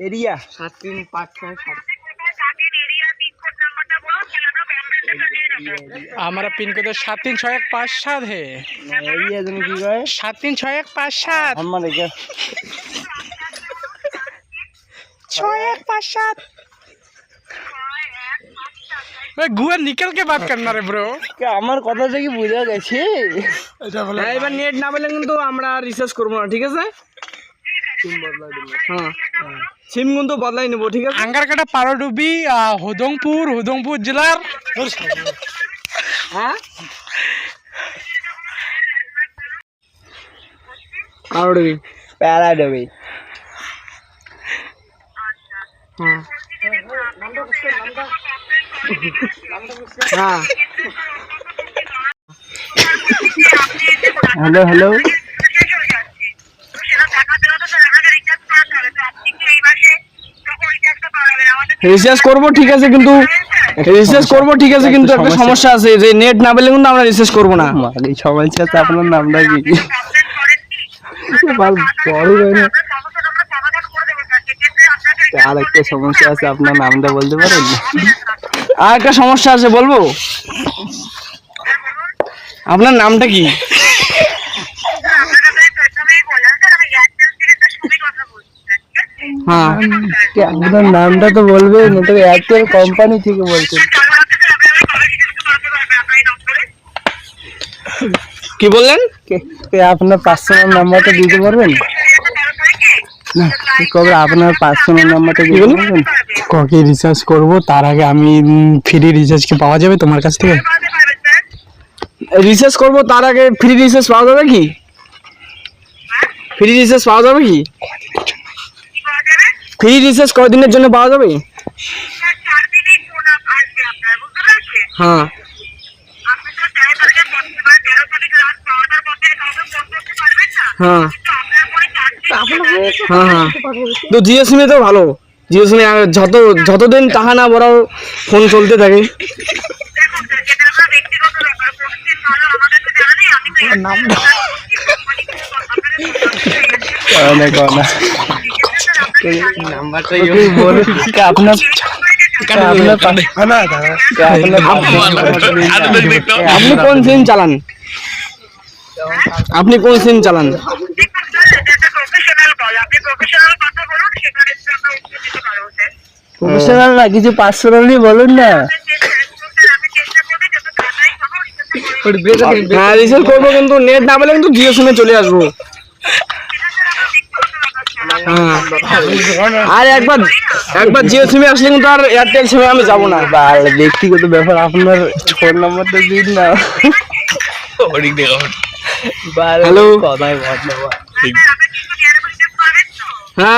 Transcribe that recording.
Area 7356 हमारा pin code 736157 है। Area তুমি কি কয় 736157 আমার এটা 6157 भाई गुआ निकल के बात करना रे ब्रो। আমার কথাটা কি বোঝা গেছে? এবার নেট না বললে কিন্তু আমরা রিসার্চ করব না, ঠিক আছে? সিম বদলাই দেব। হ্যাঁ সিম কিন্তু বদলাই নেব, ঠিক আছে? আঙ্গারকাটা পারডুবি হুদংপুর জেলার হ্যাঁ পারডুবি প্যারাডবি হ্যাঁ হ্যাঁ হ্যালো হ্যালো রিসার্চ করব, ঠিক আছে, কিন্তু একটা সমস্যা আছে যে নেট না পেলে কিন্তু আমরা রিসার্চ করব না। এই সমস্যা আছে আপনার নামটা কি? আর একটা সমস্যা আছে আপনার নামটা বলতে পারেন? আর একটা সমস্যা আছে, বলবো? আপনার নামটা কি? হ্যাঁ আপনার নামটা তো বলবেন, তো এয়ারটেল কোম্পানি থেকে বলছেন। কি বললেন? আপনার পার্সোনাল নাম্বারটা দিতে পারবেন? না কবে আপনার পার্সোনাল নাম্বারটা দিতে পারবেন? ককে রিচার্জ করব তার আগে আমি ফ্রি রিচার্জ কি পাওয়া যাবে তোমার কাছ থেকে? রিসার্চ করব তার আগে ফ্রি রিসার্চ পাওয়া যাবে কি? ফ্রি রিসার্চ পাওয়া যাবে কি? ফ্রি রিসার্চ কয়দিনের জন্য পাওয়া যাবে? হ্যাঁ হ্যাঁ হ্যাঁ হ্যাঁ তো জিও সিমে তো ভালো, জিও সিমে যতদিন টাকা না ভরাও ফোন চলতে থাকে। আপনি কোন সিম চালান? প্রফেশনাল না, কিছু পার্সোনালি বলুন না। হ্যাঁ রিসার্চ করবো, কিন্তু নেট না পেলে কিন্তু জিও সিমে চলে আসবো। আর একবার জিও সিমে আসলে কিন্তু আর এয়ারটেল সিমে আমি যাবো না। ব্যক্তিগত ব্যাপার, আপনার ফোন নাম্বারটা দিন না। হ্যালো কথাই বল। হ্যাঁ